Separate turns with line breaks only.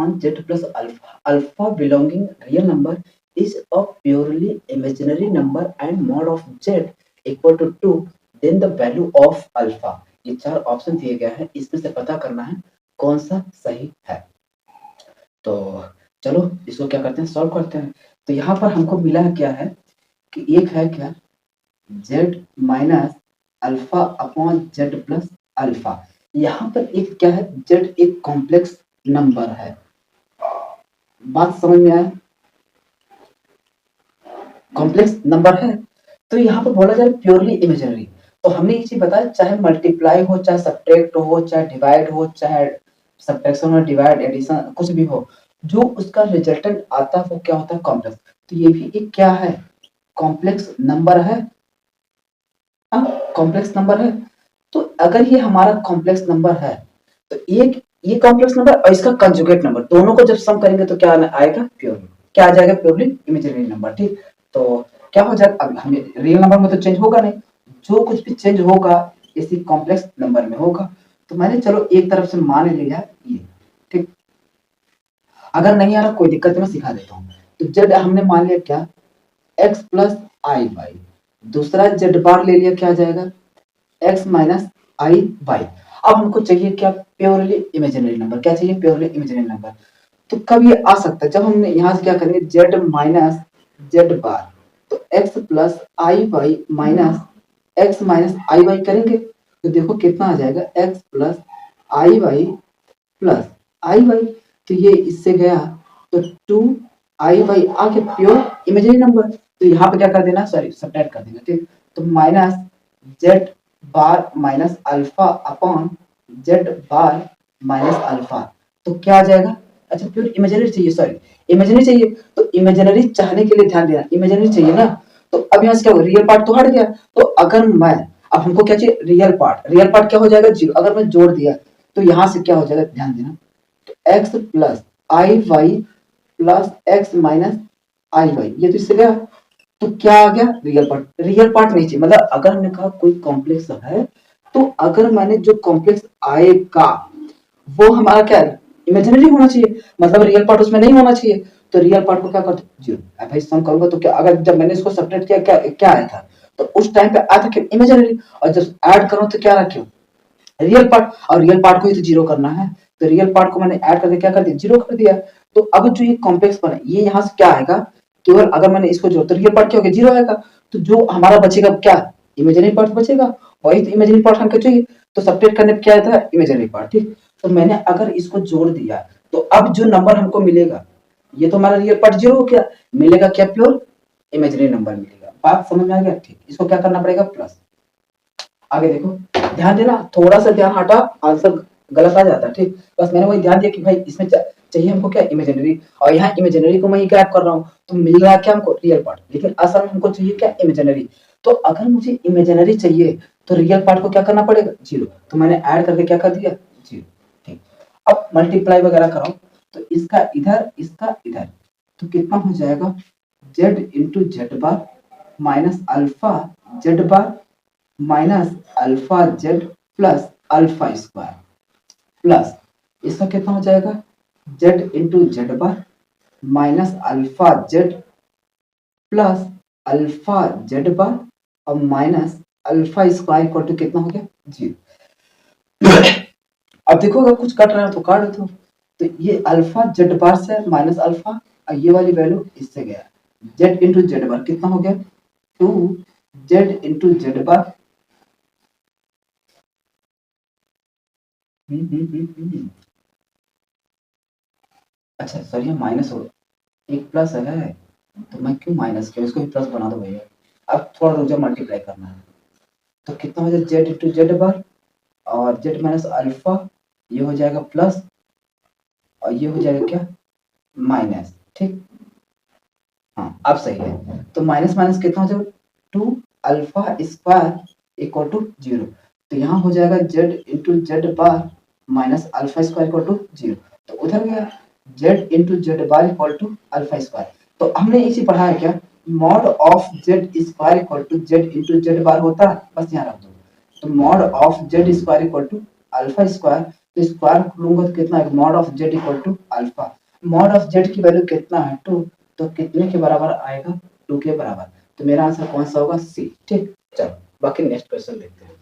Upon Z plus alpha, alpha belonging real number is a purely imaginary number and mod of Z equal to 2, then the value of alpha. ये 4 option दिए गए हैं, इसमें से पता करना है कौन सा सही है। तो चलो इसको क्या करते हैं, सॉल्व करते हैं। तो यहाँ पर हमको मिला है क्या है कि एक है क्या z minus alpha upon Z plus alpha. यहाँ पर एक क्या है, z एक कॉम्प्लेक्स नंबर है। बात समझ में आया, कॉम्प्लेक्स नंबर है। तो यहाँ पर बोला जाए प्योरली इमेजिनरी, तो हमने ये चीज बताया चाहे मल्टीप्लाई हो, चाहे सब्ट्रैक्ट हो, चाहे डिवाइड हो, चाहे सब्ट्रैक्शन और डिवाइड एडिशन कुछ भी हो, जो उसका रिजल्टेंट आता है वो क्या होता है, कॉम्प्लेक्स। तो ये भी एक क्या है, कॉम्प्लेक्स नंबर है। कॉम्प्लेक्स नंबर है। तो अगर ये हमारा कॉम्प्लेक्स नंबर है तो एक ये कॉम्प्लेक्स नंबर और इसका कंजुगेट नंबर दोनों को जब सम करेंगे तो क्या आएगा, प्योरली। क्या आ जाएगा, प्योरली इमेजिनरी नंबर। ठीक, तो क्या हो जाएगा, अब हमें रियल नंबर में तो चेंज होगा नहीं, जो कुछ भी चेंज होगा इसी कॉम्प्लेक्स नंबर में होगा। तो मैंने चलो एक तरफ से मान लिया ये। ठीक, अगर नहीं आ रहा कोई दिक्कत नहीं, मैं सिखा देता हूँ। तो जेड हमने मान लिया क्या, एक्स प्लस आई वाई। दूसरा जेड बार ले लिया, क्या आ जाएगा, एक्स माइनस आई वाई। अब हमको चाहिए क्या, प्योरली इमेजिनरी नंबर। क्या चाहिए, प्योरली इमेजिनरी नंबर। तो कब ये आ सकता है, जब हमने यहाँ से क्या करेंगे, जेड माइनस जेड बार, तो एक्स प्लस आई वाई माइनस एक्स माइनस आई वाई करेंगे तो देखो कितना आ जाएगा, एक्स प्लस आई वाई प्लस आई वाई। तो ये इससे गया तो 2 आई वाई आके प्योर इमेजिनरी नंबर। तो यहाँ पे क्या कर देना, सॉरी सब्ट्रैक्ट कर देना। ठीक, तो minus Z bar minus alpha upon Z bar minus alpha. तो क्या आ जाएगा, अच्छा प्योर इमेजिनरी चाहिए, सॉरी इमेजिनरी चाहिए। तो इमेजिनरी चाहने के लिए ध्यान देना, इमेजिनरी चाहिए ना। तो अब यहाँ से क्या होगा, रियल पार्ट तो हट गया। तो अगर मैं, अब हमको क्या चाहिए, रियल पार्ट। रियल पार्ट क्या हो जाएगा, 0। अगर मैं जोड़ दिया तो यहाँ से क्या हो जाएगा, ध्यान देना, तो एक्स प्लस आई वाई प्लस एक्स माइनस आई वाई, ये तो इससे गया। तो क्या आ गया, रियल पार्ट। रियल पार्ट नहीं चाहिए, मतलब अगर हमने कहा कोई कॉम्प्लेक्स है तो अगर मैंने जो कॉम्प्लेक्स आएगा वो हमारा क्या है, इमेजिनरी होना चाहिए, मतलब रियल पार्ट उसमें नहीं होना चाहिए। तो रियल पार्ट को क्या करते, 0। भाई सम करूंगा तो क्या, अगर जब मैंने इसको सब्ट्रैक्ट किया क्या क्या आया था, तो उस टाइम पे आया था कि इमेजिनरी, और जब ऐड करो तो क्या रखे, रियल पार्ट। और रियल पार्ट को ही तो 0 करना है, तो रियल पार्ट को मैंने ऐड करके क्या कर दिया, 0 कर दिया। तो अब जो ये कॉम्प्लेक्स बना ये यहाँ से क्या आएगा, केवल अगर मैंने इसको जोड़ तो रियल पार्ट क्या हो गया, 0 आएगा। तो जो हमारा बचेगा क्या, इमेजिनरी पार्ट बचेगा। वही तो इमेजिनरी पार्ट हमको चाहिए, तो सब्ट्रैक्ट करने पे क्या आता है, इमेजिनरी पार्ट। ठीक, तो मैंने अगर इसको जोड़ दिया तो अब जो नंबर हमको मिलेगा, ये तो हमारा रियल पार्ट 0 हो गया, मिलेगा क्या, प्योर इमेजिनरी नंबर मिलेगा। बात समझ में आ गया। ठीक, इसको क्या करना पड़ेगा, प्लस। आगे देखो, ध्यान देना, थोड़ा सा ध्यान हटा आंसर गलत आ जाता है। ठीक, बस मैंने वही ध्यान दिया कि भाई इसमें चाहिए हमको क्या, इमेजिनरी, और यहाँ इमेजिनरी को मैं ही गैप कर रहा हूँ, तो मिल रहा है क्या हमको, रियल पार्ट। लेकिन असल में हमको चाहिए क्या, इमेजिनरी। तो अगर मुझे इमेजिनरी चाहिए तो रियल पार्ट को क्या करना पड़ेगा, 0। तो मैंने ऐड करके क्या कर दिया, 0। ठीक, अब मल्टीप्लाई वगैरह कराओ तो इसका इधर इसका इधर, तो कितना हो जाएगा, Z into Z bar minus alpha Z bar minus alpha Z plus alpha square plus इसका कितना हो जाएगा, Z into Z bar minus alpha Z plus alpha Z bar और minus alpha square equal to कितना हो गया, 0। अब देखो अगर कुछ कट रहा है तो काट दो। तो ये अल्फा जेड बार से माइनस अल्फा और ये वाली वैल्यू इससे गया, जेड इंटू जेड बार कितना हो गया, 2 जेड इंटू जेड बार। अच्छा सर ये माइनस हो, एक प्लस है तो मैं क्यों माइनस किया, इसको भी प्लस बना दो भैया। अब थोड़ा रुक जाओ, मल्टीप्लाई करना है। तो कितना हो जाएगा, जेड इंटू जेड बार और जेड माइनस अल्फा, ये हो जाएगा प्लस और ये हो जाएगा क्या, माइनस। ठीक, हाँ अब सही है। तो माइनस माइनस कितना हो जाएगा, 2 अल्फा स्क्वायर इक्वल टू 0। तो यहाँ हो जाएगा Z into Z bar minus alpha square equal to 0। तो उधर गया Z into Z bar equal to alpha square. तो हमने इसी पढ़ा है क्या, mod of Z square equal to Z into Z bar होता है, बस यहाँ रख दो। तो mod of Z square equal to alpha square. तो स्क्वायर लूंगा तो कितना है, mod of Z equal to alpha. Mod of Z की वैल्यू कितना है 2, तो कितने के बराबर आएगा 2 के बराबर। तो मेरा आंसर कौन सा होगा सी। ठीक, चलो बाकी नेक्स्ट क्वेश्चन देखते हैं।